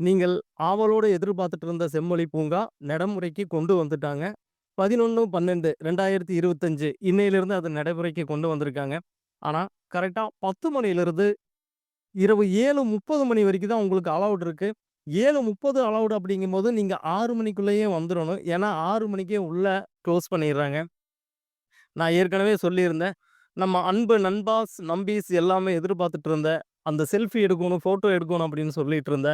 நீங்கள் ஆவலோடு எதிர்பார்த்துட்டு இருந்த செம்மொழி பூங்கா நடைமுறைக்கு கொண்டு வந்துட்டாங்க. 11/12/2025 இன்னையிலிருந்து அது நடைமுறைக்கு கொண்டு வந்திருக்காங்க. ஆனா, கரெக்ட்டா 10 மணியிலிருந்து இரவு 7:30 மணி வரைக்கும் தான் உங்களுக்கு அலவுட் இருக்கு. 7:30 அலவுட் அப்படிங்கும்போது, நீங்க 6 மணிக்குள்ளேயே வந்துரணும். ஏன்னா 6 மணிக்கே உள்ள குளோஸ் பண்ணிர்றாங்க. நான் ஏற்கனவே சொல்லியிருந்தேன். நம்ம அன்பு நண்பாஸ், நம்பீஸ் எல்லாமே எதிர்பார்த்துட்டு இருந்த, அந்த செல்ஃபி எடுக்கணும், ஃபோட்டோ எடுக்கணும் அப்படின்னு சொல்லிட்டு இருந்த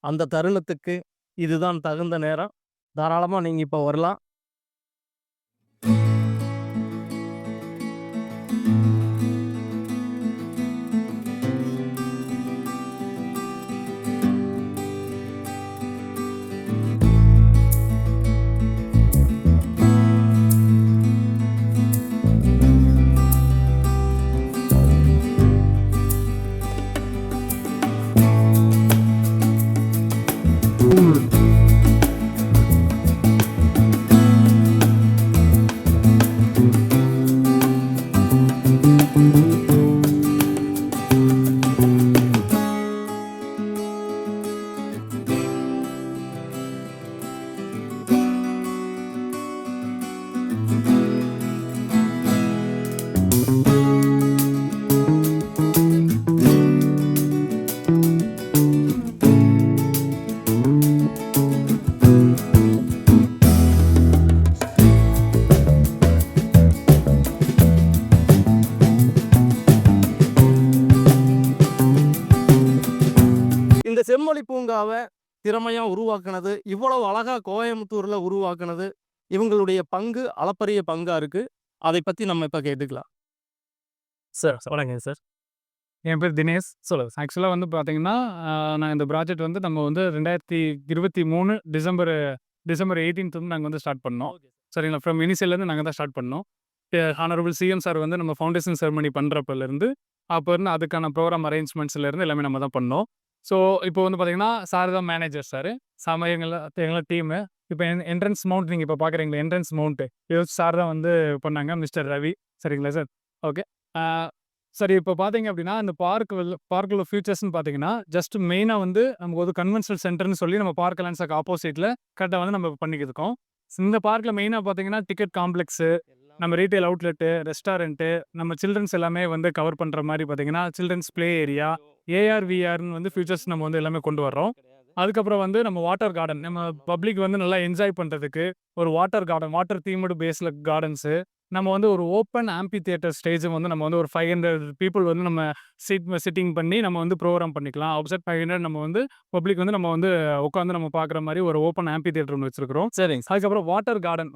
அந்த தருணத்துக்கு இதுதான் தகுந்த நேரம். தாராளமா நீங்க இப்ப வரலாம். இந்த செம்மொழி பூங்காவ திறமையா உருவாக்குனது, இவ்வளவு அழகா கோயம்புத்தூர்ல உருவாக்குனது, இவங்களுடைய பங்கு அளப்பரிய பங்கா இருக்கு. அதை பத்தி நம்ம இப்ப கேட்டுக்கலாம். சார், வணக்கங்க சார். என் பேர் தினேஷ். சொல்லுங்க. ஆக்சுவலா வந்து பார்த்தீங்கன்னா, நான் இந்த ப்ராஜெக்ட் வந்து நம்ம வந்து 2023 டிசம்பர் 18th வந்து நாங்க வந்து ஸ்டார்ட் பண்ணோம். ஓகே. சரிங்களா? ஃப்ரம் இனிஷியல்லேருந்து நாங்க தான் ஸ்டார்ட் பண்ணோம். ஹானரபிள் சிஎம் சார் வந்து நம்ம ஃபவுண்டேஷன் செரமனி பண்றப்பலேருந்து, அப்ப இருந்து அதுக்கான ப்ரோகிராம் அரேஞ்ச்மெண்ட்ஸ்லேருந்து எல்லாமே நம்ம தான் பண்ணோம். ஸோ, இப்போ வந்து பார்த்தீங்கன்னா, சார் தான் மேனேஜர் சாரு. எங்கள டீமு. இப்ப என்ட்ரன்ஸ் மவுண்ட் நீங்க இப்ப பார்க்குறீங்களே, என்ட்ரன்ஸ் மவுண்ட்டு. இது சார் தான் வந்து பண்ணாங்க. மிஸ்டர் ரவி. சரிங்களா சார்? ஓகே. ஆ சரி, இப்போ பார்த்தீங்க அப்படின்னா, இந்த பார்க்குள்ள ஃபியூச்சர்ஸ்ன்னு பார்த்தீங்கன்னா, ஜஸ்ட் மெயினா வந்து நமக்கு ஒரு கன்வென்ஷனல் சென்டர்ன்னு சொல்லி நம்ம பார்க் லேண்ட்ஸ்க்கு ஆப்போசிட்ல கரெக்ட்டா வந்து நம்ம பண்ணிக்கிட்டு இருக்கோம். இந்த பார்க்ல மெயினா பார்த்தீங்கன்னா, டிக்கெட் காம்ப்ளெக்ஸு, நம்ம ரீட்டெயில் அவுட்லெட்டு, ரெஸ்டாரண்ட்டு, நம்ம சில்ட்ரன்ஸ் எல்லாமே வந்து கவர் பண்ற மாரி பார்த்தீங்கன்னா, சில்ட்ரன்ஸ் ப்ளே ஏரியா, ஏஆர், விஆர்ன்னு வந்து ஃபியூச்சர்ஸ் நம்ம வந்து எல்லாமே கொண்டு வர்றோம். அதுக்கப்புறம் வந்து நம்ம வாட்டர் கார்டன், நம்ம பப்ளிக் வந்து நல்லா என்ஜாய் பண்றதுக்கு ஒரு வாட்டர் கார்டன், வாட்டர் தீம்டு பேஸ்ல கார்டன்ஸு, நம்ம வந்து ஒரு ஓப்பன் ஆம்பி தியேட்டர் ஸ்டேஜும் வந்து நம்ம வந்து ஒரு 500 பீப்பிள் வந்து நம்ம சிட்டிங் பண்ணி நம்ம வந்து ப்ரோகிராம் பண்ணிக்கலாம். அவுட்சைட் 500 நம்ம வந்து பப்ளிக் வந்து நம்ம வந்து உட்காந்து நம்ம பார்க்குற மாரி ஒரு ஓப்பன் ஆம்பி தியேட்டர் ஒண்ணு வச்சிருக்கிறோம். சரிங்க சார். அதுக்கப்புறம்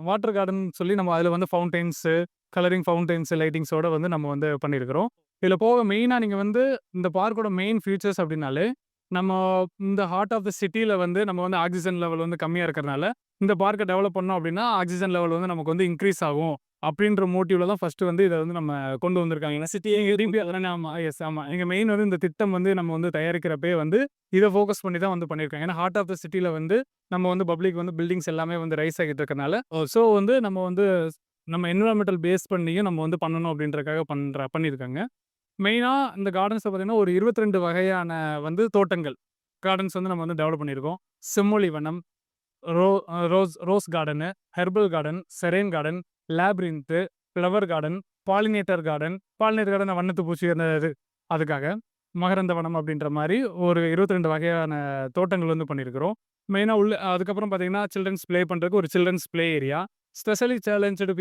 வாட்டர் கார்டன் சொல்லி நம்ம அதில வந்து ஃபவுண்டெயின்ஸு, கலரிங் ஃபவுண்டெயின்ஸ், லைட்டிங்ஸோட வந்து நம்ம வந்து பண்ணியிருக்கிறோம். இதில போக மெயினா நீங்க வந்து இந்த பார்க்கோட மெயின் ஃபீச்சர்ஸ் அப்டின்னாலே, நம்ம இந்த ஹார்ட் ஆஃப் த சிட்டில வந்து நம்ம வந்து ஆக்ஸிஜன் லெவல் வந்து கம்மியா இருக்கிறனால, இந்த பார்க்க டெவலப் பண்ணோம் அப்டின்னா, ஆக்ஸிஜன் லெவல் வந்து நமக்கு வந்து இன்கிரீஸ் ஆகும். அப்டின்ற மோட்டிவ்ல தான் ஃபர்ஸ்ட் வந்து இத வந்து நம்ம கொண்டு வந்திருக்காங்க. சிட்டியே திருப்பி அதானே ஆமா. எஸ் ஆமா. எங்க மெயின் வந்து இந்த திட்டம் வந்து நம்ம வந்து தயாரிக்கிறப்பயே வந்து இத ஃபோக்கஸ் பண்ணி தான் வந்து பண்ணியிருக்காங்க. ஏன்னா ஹார்ட் ஆஃப் த சிட்டில வந்து நம்ம வந்து பப்ளிக் வந்து பில்டிங்ஸ் எல்லாமே வந்து ரைஸ் ஆகிட்டு இருக்கனால, ஸோ வந்து நம்ம என்விரான்மென்டல் பேஸ் பண்ணியும் நம்ம வந்து பண்ணணும் அப்டின்றதுக்காக பண்ணியிருக்காங்க. மெயினா இந்த கார்டன்ஸ்ல பார்த்தீங்கன்னா, ஒரு 22 வகையான வந்து தோட்டங்கள், கார்டன்ஸ் வந்து நம்ம வந்து டெவலப் பண்ணியிருக்கோம். செம்மொழி வனம், ரோ rose garden, herbal garden, serene garden, labyrinth, flower garden, pollinator garden வண்ணத்து பூச்சி அந்த இது அதுக்காக. மகரந்த வனம் அப்படின்ற மாரி ஒரு 22 வகையான தோட்டங்கள் வந்து பண்ணியிருக்கிறோம். மெயினா உள்ள அதுக்கப்புறம் பார்த்தீங்கன்னா, சில்ட்ரன்ஸ் ப்ளே பண்றதுக்கு ஒரு children's play area. Specially challenged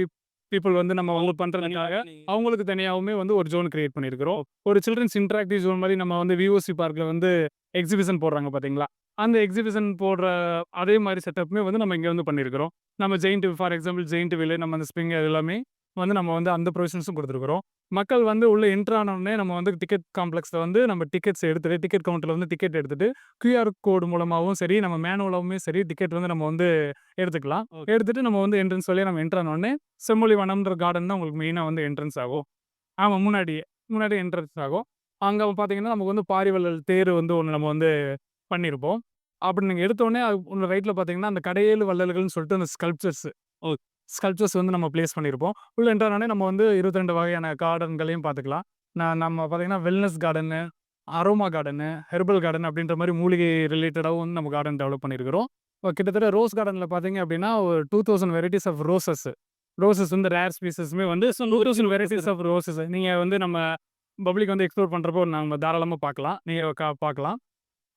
people வந்து நம்ம அவங்க பண்றதுக்காக, அவங்களுக்கு தனியாவுமே வந்து ஒரு ஜோன் கிரியேட் பண்ணியிருக்கிறோம். ஒரு சில்ட்ரன்ஸ் இன்டராக்டிவ் ஜோன் மாரி நம்ம வந்து விஓசி பார்க்ல வந்து எக்ஸிபிஷன் போடுறாங்க பார்த்தீங்களா? அந்த எக்ஸிபிஷன் போடுற அதே மாரி செட்டப்புமே வந்து நம்ம இங்க வந்து பண்ணியிருக்கிறோம். நம்ம ஃபார் எக்ஸாம்பிள் ஜெயிண்ட் வீலு, நம்ம அந்த ஸ்ப்ரிங் அது எல்லாமே வந்து நம்ம வந்து அந்த ப்ரொவிஷன்ஸும் குடுத்துருக்கிறோம். மக்கள் வந்து உள்ள என்டர் ஆனோனே நம்ம வந்து டிக்கெட் காம்ப்ளெக்ஸ்ல வந்து நம்ம டிக்கெட்ஸ் எடுத்துட்டு, டிக்கெட் கவுண்டர்ல வந்து டிக்கெட் எடுத்துட்டு, கியூஆர் கோடு மூலமாவும் சரி, நம்ம மேனுவலாவுமே சரி, டிக்கெட் வந்து நம்ம வந்து எடுத்துக்கலாம். எடுத்துட்டு நம்ம வந்து என்ட்ரன்ஸ் வழியா நம்ம என்டர் ஆனோனே, செம்மொழி வனம்ன்ற கார்டன் தான் உங்களுக்கு மெயினா வந்து என்ட்ரன்ஸ் ஆகும். ஆமா முன்னாடியே என்ட்ரன்ஸ் ஆகும். அங்க பார்த்தீங்கன்னா, நமக்கு வந்து பாரிவள்ளல் தேர் வந்து ஒண்ணு நம்ம வந்து பண்ணியிருப்போம். அப்படி நீங்க எடுத்தோனே அது உள்ள ரைட்ல பார்த்தீங்கன்னா, அந்த கடையேழு வள்ளல்கள்னு சொல்லிட்டு அந்த ஸ்கல்ப்சர்ஸ் வந்து நம்ம பிளேஸ் பண்ணியிருப்போம். உள்ள என்டர் ஆனோனே நம்ம வந்து 22 வகையான கார்டன்களையும் பார்த்துக்கலாம். நம்ம பார்த்தீங்கன்னா, wellness garden, aroma garden, herbal garden அப்படின்ற மாரி மூலிகை ரிலேட்டடாவும் வந்து நம்ம கார்டன் டெவலப் பண்ணியிருக்கிறோம். இப்போ கிட்டத்தட்ட ரோஸ் கார்டன்ல பார்த்தீங்க அப்படின்னா, ஒரு 2000 வெரைட்டிஸ் ஆஃப் ரோசஸ். ரோசஸ் வந்து ரேர் ஸ்பீசஸ்மே வந்து 2000 வெரைட்டிஸ் ஆஃப் ரோசஸ். நீங்க வந்து நம்ம பப்ளிக் வந்து எக்ஸ்ப்ளோர் பண்றப்போ நம்ம தாராளமா பார்க்கலாம். நீங்க பார்க்கலாம்.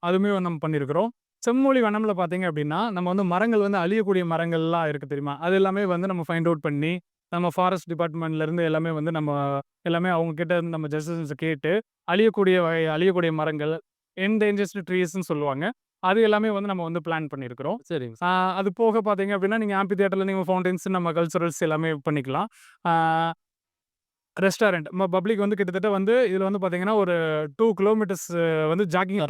அதுவுமே வந்து நம்ம பண்ணியிருக்கிறோம். செம்மொழி வனம்ல பார்த்தீங்க அப்படின்னா, நம்ம வந்து மரங்கள் வந்து அழியக்கூடிய மரங்கள்லாம் இருக்கு தெரியுமா? அது எல்லாமே வந்து நம்ம ஃபைண்ட் அவுட் பண்ணி, நம்ம ஃபாரஸ்ட் டிபார்ட்மெண்ட்லேருந்து எல்லாமே வந்து நம்ம எல்லாமே அவங்க கிட்ட இருந்து நம்ம ஜஸ்டிஸ் கேட்டு, அழியக்கூடிய மரங்கள், என்டேஞ்சர்ஸ்டு ட்ரீஸ்ன்னு சொல்லுவாங்க. அது எல்லாமே வந்து நம்ம வந்து பிளான் பண்ணியிருக்கிறோம். சரிங்க ஆ சார். அது போக பார்த்தீங்க அப்படின்னா, நீங்க ஆம்பி தியேட்டர்ல நீங்க ஃபவுண்டெயின்ஸ் நம்ம கல்ச்சுரல்ஸ் எல்லாமே பண்ணிக்கலாம். ஆ ரெஸ்டாரண்ட். பப்ளிக் வந்து கிட்டத்தட்ட வந்து இதுல வந்து பார்த்தீங்கன்னா, ஒரு 2 கிலோமீட்டர்ஸ் வந்து ஜாகிங்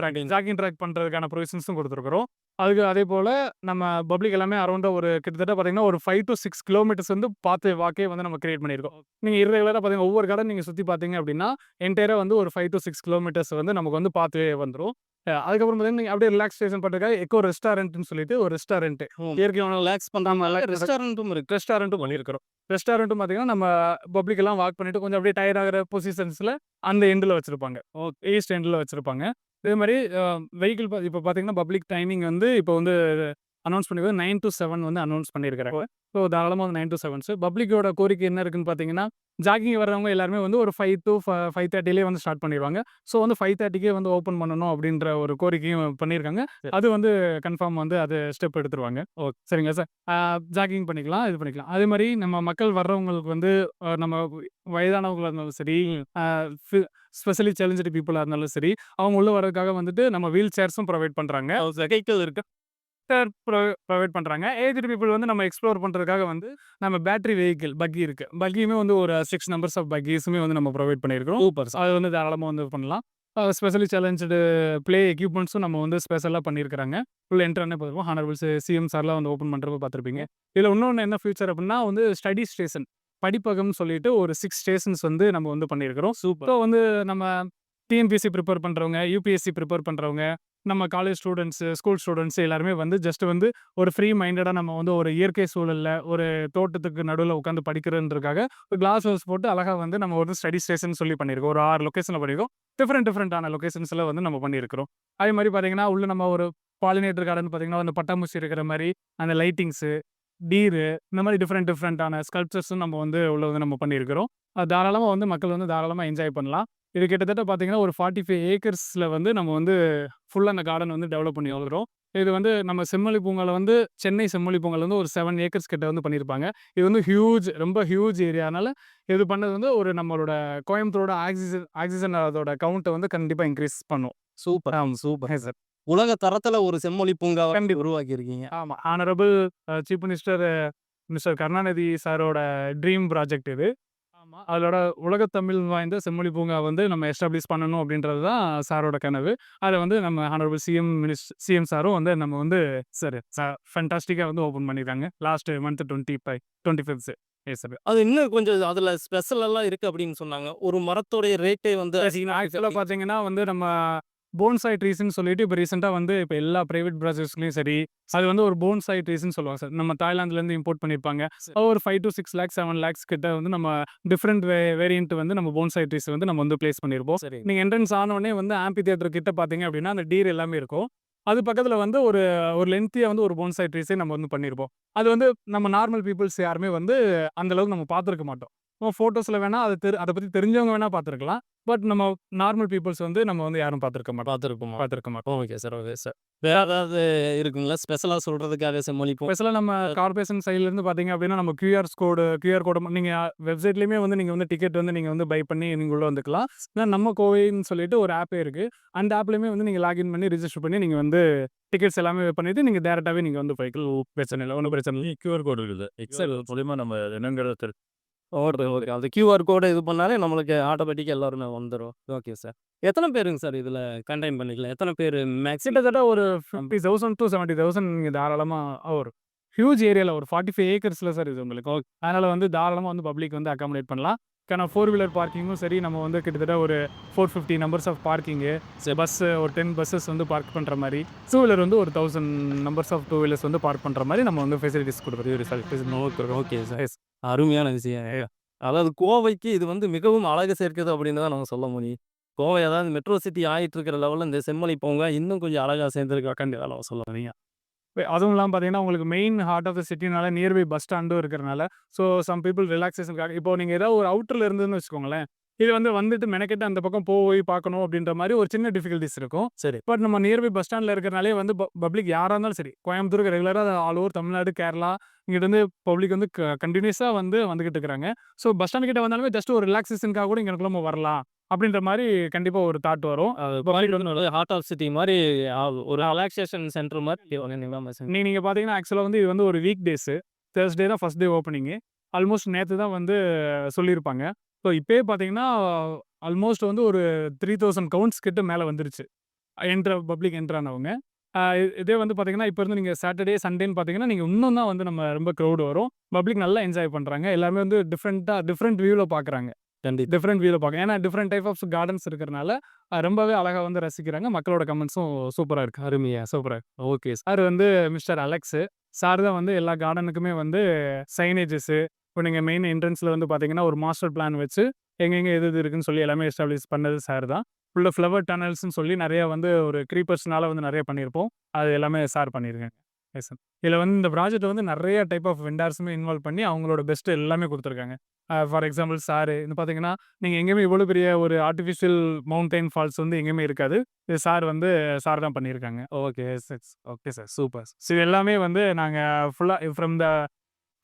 ட்ராக் பண்றதுக்கான ப்ரொவிஷன்ஸும் குடுத்துருக்குறோம். அதுக்கு அதேபோல நம்ம பப்ளிக் எல்லாமே அரவுண்டா ஒரு கிட்டத்தட்ட பார்த்தீங்கன்னா, ஒரு 5 டூ 6 கிலோமீட்டர்ஸ் வந்து பாத்வே வாக்கே வந்து நம்ம கிரியேட் பண்ணியிருக்கோம். நீங்க இர்ரெகுலரா பார்த்தீங்கன்னா, ஒவ்வொரு கார்டன் நீங்க சுத்தி பார்த்தீங்க அப்படின்னா, என்டையரா வந்து ஒரு 5 டூ 6 கிலோமீட்டர்ஸ் வந்து நமக்கு வந்து பாத்வே வந்துரும். அதுக்கப்புறம் பார்த்தீங்கன்னா, நீங்க அப்படியே ரிலாக்சேஷன் பண்றதுக்காக எக்கோ ரெஸ்டாரண்ட்ன்னு சொல்லிட்டு ஒரு ரெஸ்டாரண்ட். இயற்கையான ரிலாக்ஸ் பண்ற மாரி ரெஸ்டாரண்ட்டும் இருக்கு. ரெஸ்டாரண்ட்டும் பண்ணியிருக்கிறோம். ரெஸ்டாரண்ட்டும் பார்த்தீங்கன்னா, நம்ம பப்ளிக் எல்லாம் வாக் பண்ணிட்டு கொஞ்சம் அப்படியே டயர்ட் ஆகுற பொசிஷன்ஸ்ல அந்த எண்டுல வச்சிருப்பாங்க. ஈஸ்ட் எண்டுல வச்சிருப்பாங்க. இதே மாரி வெஹிக்கிள் இப்ப பார்த்தீங்கன்னா, பப்ளிக் டைமிங் வந்து இப்போ வந்து அனௌன்ஸ் பண்ணிருக்காங்க. 9 டூ 7 வந்து அனௌன்ஸ் பண்ணியிருக்கிறாங்க. ஸோ தாராளமா வந்து 9 டூ 7 பப்ளிக்கோட கோரிக்கை என்ன இருக்குன்னு பார்த்தீங்கன்னா, ஜாகிங் வர்றவங்க எல்லாருமே வந்து ஒரு 5 டூ 5:30லேயே வந்து ஸ்டார்ட் பண்ணிருவாங்க. ஸோ வந்து 5:30க்கே வந்து ஓப்பன் பண்ணணும் அப்படின்ற ஒரு கோரிக்கையும் பண்ணியிருக்காங்க. சரி. அது வந்து கன்ஃபார்ம் வந்து அது ஸ்டெப் எடுத்துருவாங்க. சரிங்களா சார்? ஜாகிங் பண்ணிக்கலாம், இது பண்ணிக்கலாம். அதே மாரி நம்ம மக்கள் வர்றவங்களுக்கு வந்து நம்ம வயதானவங்களா இருந்தாலும் சரி, அ ஃபி ஸ்பெஷலி சேலஞ்சடு பீப்பிளா இருந்தாலும் சரி, அவங்க உள்ள வர்றதுக்காக வந்துட்டு நம்ம வீல் சேர்ஸும் ப்ரொவைட் பண்றாங்க. வெஹிக்கிள் இருக்கு. சேர் ப்ரொவைட் பண்றாங்க. ஏஜ்டு பீப்பிள் வந்து நம்ம எக்ஸ்ப்ளோர் பண்றதுக்காக வந்து நம்ம பேட்டரி வெஹிக்கிள் பக்கி இருக்கு. பக்கியுமே வந்து ஒரு 6 நம்பர்ஸ் ஆஃப் பக்கீஸுமே வந்து நம்ம ப்ரொவைட் பண்ணியிருக்கிறோம். Super sir. அது வந்து தாராளமா வந்து பண்ணலாம். ஸ்பெஷலி சேலஞ்சடு ப்ளே எக்யூப்மெண்ட்ஸும் நம்ம வந்து ஸ்பெஷலா பண்ணியிருக்கிறாங்க. உள்ள என்டர் ஆனே பார்த்துருப்போம். ஹானரபிள் சிஎம் சார்லாம் வந்து ஓப்பன் பண்றப்ப பார்த்துருப்பீங்க. இதுல இன்னொன்னு என்ன ஃபியூச்சர் அப்டின்னா வந்து ஸ்டடி ஸ்டேஷன். படிப்பகம்னு சொல்லிட்டு ஒரு 6 ஸ்டேஷன்ஸ் வந்து நம்ம வந்து பண்ணியிருக்கிறோம். சூப்பர். ஸோ வந்து நம்ம டிஎன்பிஎஸ்சி ப்ரிப்பேர் பண்றவங்க, யுபிஎஸ்சி ப்ரிப்பேர் பண்றவங்க, நம்ம காலேஜ் ஸ்டூடண்ட்ஸ், ஸ்கூல் ஸ்டூடண்ட்ஸ் எல்லாருமே வந்து ஜஸ்ட் வந்து ஒரு ஃப்ரீ மைண்டடா நம்ம வந்து ஒரு இயற்கை சூழல்ல, ஒரு தோட்டத்துக்கு நடுவுல உட்காந்து படிக்கிறதுன்றதுக்காக ஒரு கிளாஸ் ஹவுஸ் போட்டு அழகா வந்து நம்ம ஒரு ஸ்டடி ஸ்டேஷன் சொல்லி பண்ணியிருக்கோம். ஒரு 6 லொகேஷன்ல பண்ணியிருக்கோம். டிஃபரெண்டான லொகேஷன்ஸ்ல வந்து நம்ம பண்ணியிருக்கிறோம். அதே மாரி பார்த்தீங்கன்னா, உள்ள நம்ம ஒரு பாலினேட்டர் கார்டன் பார்த்தீங்கன்னா, அந்த பட்டாம்பூச்சி இருக்கிற மாரி, அந்த லைட்டிங்ஸு, டீரு இந்த மாரி டிஃபரெண்டான ஸ்கல்ப்சர்ஸும் நம்ம வந்து உள்ள வந்து நம்ம பண்ணியிருக்கிறோம். அது தாராளமா வந்து மக்கள் வந்து தாராளமா என்ஜாய் பண்ணலாம். இது கிட்டத்தட்ட பார்த்தீங்கன்னா, ஒரு 45 ஏக்கர்ஸ்ல வந்து நம்ம வந்து ஃபுல்லா அந்த கார்டன் வந்து டெவலப் பண்ணி வளர்க்குறோம். இது வந்து நம்ம செம்மொழி பூங்கால வந்து சென்னை செம்மொழி பூங்கால வந்து ஒரு 7 ஏக்கர்ஸ் கிட்ட வந்து பண்ணியிருப்பாங்க. இது வந்து ரொம்ப ஹியூஜ் ஏரியானால இது பண்ணது வந்து ஒரு நம்மளோட கோயம்புத்தூரோட ஆக்ஸிஜன் அதோட கவுண்ட்ட வந்து கண்டிப்பா இன்கிரீஸ் பண்ணும். சூப்பர். Super sir. உலக தரத்துல ஒரு செம்மொழி பூங்காவ உருவாக்கி இருக்கீங்க. ஆமா. Honourable chief minister mister Karunanidhi சாரோட ட்ரீம் ப்ராஜெக்ட் இது. ஆமா. அதோட உலகத் தமிழ் வாய்ந்த செம்மொழி பூங்கா வந்து நம்ம எஸ்டாப்ளிஷ் பண்ணணும் அப்படின்றது தான் சாரோட கனவு. அத வந்து நம்ம ஹானரபிள் சிஎம் சாரும் வந்து நம்ம வந்து சார் ஃபேன்டாஸ்டிக்கா வந்து ஓப்பன் பண்ணியிருக்காங்க. லாஸ்ட் மந்த் 25த். Yes sir. அது இன்னும் கொஞ்சம் அதுல ஸ்பெஷல் எல்லாம் இருக்கு அப்படின்னு சொன்னாங்க. ஒரு மரத்தோடைய ரேட்டே வந்து ஆக்சுவலா பார்த்தீங்கன்னா வந்து நம்ம போன்சாய் ட்ரீஸ்ன்னு சொல்லிட்டு இப்ப ரீசென்ட்டா வந்து இப்ப எல்லா பிரைவேட் ப்ராஜெக்ட்ஸ்லயும் சரி, அது வந்து ஒரு போன்சாய் ட்ரீஸ்ன்னு சொல்லுவாங்க சார். நம்ம தாய்லாந்துலேருந்து இம்போர்ட் பண்ணியிருப்பாங்க. ஒரு 5 டூ 6 லேக்ஸ் 7 லேக்ஸ் கிட்ட வந்து நம்ம டிஃபரெண்ட் வேரியன்ட் வந்து நம்ம போன்சாய் ட்ரீஸ் வந்து நம்ம வந்து பிளேஸ் பண்ணியிருப்போம். சரி. நீங்க என்ட்ரன்ஸ் ஆனோனே வந்து ஆம்பி தியேட்டர் கிட்ட பார்த்தீங்க அப்படின்னா, அந்த டீர் எல்லாமே இருக்கும். அது பக்கத்துல வந்து ஒரு ஒரு லென்த்தியா வந்து ஒரு போன்சாய் ட்ரீஸே நம்ம வந்து பண்ணியிருப்போம். அது வந்து நம்ம நார்மல் பீப்பிள்ஸ் யாருமே வந்து அந்த அளவுக்கு நம்ம பார்த்துருக்க மாட்டோம். ஃபோட்டோஸ்ல வேணா அத பத்தி தெரிஞ்சவங்க வேணா பார்த்துருக்கலாம். பட் நம்ம நார்மல் பீப்பிள்ஸ் வந்து நம்ம வந்து யாரும் பார்த்துருக்க மாட்டோம். Okay sir. Okay sir. வேற ஏதாவது இருக்குங்களா? ஸ்பெஷலா சொல்றதுக்காக செம்மொழி பூங்கா? ஸ்பெஷலா நம்ம கார்ப்பரேஷன் சைட்ல இருந்து பார்த்தீங்க அப்படின்னா, நம்ம கியூஆர் கோடு நீங்க வெப்சைட்லயுமே வந்து நீங்க வந்து டிக்கெட் வந்து நீங்க வந்து பை பண்ணி நீங்க உள்ள வந்துக்கலாம். இல்ல நம்ம கோவைன்னு சொல்லிட்டு ஒரு ஆப்பே இருக்கு. அந்த ஆப்லயுமே வந்து நீங்க லாகின் பண்ணி ரிஜிஸ்டர் பண்ணி நீங்க வந்து டிக்கெட்ஸ் எல்லாமே பண்ணிட்டு நீங்க டைரக்டாவே நீங்க வந்து போய்க்கலாம். பிரச்சனை இல்ல. ஒண்ணும் பிரச்சனை இல்ல. கியூஆர் கோடு இருக்குது. எக்ஸல் மூலியமா நம்ம என்னங்கிறத ஓகே. அந்த கியூஆர் கோட இது பண்ணாலே நம்மளுக்கு ஆட்டோமேட்டிக்கா எல்லாருமே வந்துரும். Okay sir. எத்தன பேருங்க சார் இதுல கண்டெயின் பண்ணிக்கலாம்? எத்தன பேரு மேக்ஸிமம்? கிட்டத்தட்ட ஒரு 50,000 to 70,000 நீங்க தாராளமா ஒரு ஹியூஜ் ஏரியால ஒரு 45 ஏக்கர்ஸ்ல சார் இது உங்களுக்கு. அதனால வந்து தாராளமா வந்து பப்ளிக் வந்து அக்காமடேட் பண்ணலாம். 4 வீலர் பார்க்கிங்கும் சரி, நம்ம வந்து கிட்டத்தட்ட ஒரு 450 நம்பர்ஸ் ஆஃப் பார்க்கிங்கு, பஸ் ஒரு 10 பஸ்ஸஸ் வந்து பார்க் பண்ற மாரி, 2 வீலர் வந்து ஒரு 1000 நம்பர்ஸ் ஆஃப் 2 வீலர்ஸ் வந்து பார்க் பண்ற மாரி நம்ம வந்து ஃபெசிலிட்டிஸ் கொடுக்குறோம். Okay sir. அருமையான விஷயம். அதாவது கோவைக்கு இது வந்து மிகவும் அழகு சேர்க்குது அப்படின்னு தான் நம்ம சொல்ல முடியும். கோவை அதாவது மெட்ரோ சிட்டி ஆயிட்டு இருக்கிற லெவல்ல இந்த செம்மொழி பூங்கா இன்னும் கொஞ்சம் அழகா சேர்ந்திருக்கா கண்டிப்பா சொல்ல வரீங்க. அதுவும் இல்லாம பார்த்தீங்கன்னா, உங்களுக்கு மெயின் ஹார்ட் ஆஃப் த சிட்டினால நியர்பை பஸ் ஸ்டாண்டும் இருக்கிறனால, ஸோ சம் பீப்பிள் ரிலாக்சேஷனுக்காக இப்போ நீங்க ஏதாவது ஒரு அவுட்டர்ல இருந்துன்னு வச்சுக்கோங்களேன். இது வந்துட்டு மெனக்கெட்டு அந்த பக்கம் போய் பார்க்கணும் அப்படின்ற மாரி ஒரு சின்ன டிஃபிகல்டீஸ் இருக்கும். சரி. பட் நம்ம நியர்பை பஸ் ஸ்டாண்ட்ல இருக்கிறனாலே பப்ளிக் யாரா இருந்தாலும் சரி, கோயம்புத்தூருக்கு ரெகுலரா ஆல் ஓவர் தமிழ்நாடு, கேரளா இங்கிட்டு பப்ளிக் கன்டினியூஸா வந்துகிட்டு இருக்கிறாங்க. ஸோ பஸ் ஸ்டாண்ட் கிட்ட வந்தாலுமே ஜஸ்ட் ஒரு ரிலாக்சேஷனுக்காக கூட இங்கனக்குள்ள நம்ம வரலாம். அப்படின்ற மாரி கண்டிப்பா ஒரு தாட் வரும். ஹார்ட் ஆஃப் சிட்டி மாரி ஒரு ரிலாக்சேஷன் சென்டர் மாரி நீங்க பார்த்தீங்கன்னா, ஆக்சுவலா இது ஒரு வீக் டேஸ். Thursday தான் ஃபர்ஸ்ட் டே ஓப்பனிங். ஆல்மோஸ்ட் நேத்து தான் சொல்லியிருப்பாங்க. ஸோ இப்பயே பார்த்தீங்கன்னா, ஆல்மோஸ்ட் ஒரு 3000 கவுண்ட்ஸ் கிட்ட மேல வந்துருச்சு. பப்ளிக் என்டர் ஆனவங்க. இதே பார்த்தீங்கன்னா, இப்ப இருந்து நீங்க சாட்டர்டே, சண்டேன்னு பார்த்தீங்கன்னா, நீங்க இன்னும் தான் நம்ம ரொம்ப கிரவுட் வரும். பப்ளிக் நல்லா என்ஜாய் பண்றாங்க. எல்லாருமே டிஃபரெண்ட் வியூல பார்க்குறாங்க. டிஃபரெண்ட் வியூல பார்க்க. ஏன்னா டிஃபரெண்ட் டைப் ஆஃப் கார்டன்ஸ் இருக்கிறனால, ரொம்பவே அழகா ரசிக்கிறாங்க. மக்களோட கமெண்ட்ஸும் சூப்பரா இருக்கு. அருமையா, சூப்பரா இருக்கு. Okay. Sir mister Alex. Sir தான் எல்லா கார்டனுக்குமே சைனேஜஸ் இப்போ நீங்க மெயின் என்ட்ரன்ஸ்ல பார்த்தீங்கன்னா, ஒரு மாஸ்டர் பிளான் வச்சு எங்கெங்க எது இருக்குன்னு சொல்லி எல்லாமே எஸ்டாப்ளிஷ் பண்ணது சார் தான். ஃபுல்லா ஃப்ளவர் டனல்ஸ்ன்னு சொல்லி நெறைய ஒரு க்ரீப்பர்ஸ்னால நெறைய பண்ணியிருப்போம். அது எல்லாமே சார் பண்ணியிருக்காங்க. Yes sir. இதுல இந்த ப்ராஜெக்ட் நெறைய டைப் ஆஃப் வெண்டார்ஸுமே இன்வால்வ் பண்ணி அவங்களோட பெஸ்ட் எல்லாமே குடுத்துருக்காங்க. ஃபார் எக்ஸாம்பிள் சார் பார்த்தீங்கன்னா, நீங்க எங்கேயுமே இவ்வளோ பெரிய ஒரு ஆர்டிஃபிஷியல் மவுண்டைன் ஃபால்ஸ் எங்கேயுமே இருக்காது. இது சார் தான் பண்ணியிருக்காங்க. Okay. Okay sir. Super. So இது எல்லாமே நாங்க ஃபுல்லா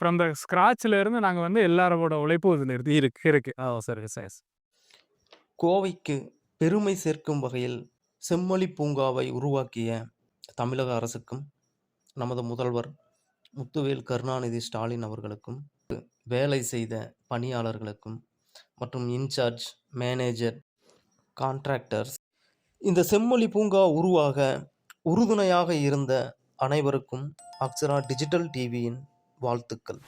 ஃப்ரம் த ஸ்க்ராட்ச்ல இருந்து நாங்க எல்லாரோட உழைப்பும் இதுல இருக்கு. சரி சார். கோவைக்கு பெருமை சேர்க்கும் வகையில் செம்மொழி பூங்காவை உருவாக்கிய தமிழக அரசுக்கும், நமது முதல்வர் முத்துவேல் கருணாநிதி ஸ்டாலின் அவர்களுக்கும், வேலை செய்த பணியாளர்களுக்கும் மற்றும் இன்சார்ஜ், மேனேஜர், கான்ட்ராக்டர்ஸ், இந்த செம்மொழி பூங்கா உருவாக உறுதுணையாக இருந்த அனைவருக்கும் அக்ஷரா டிஜிட்டல் டிவியின் வாழ்த்துக்கள்.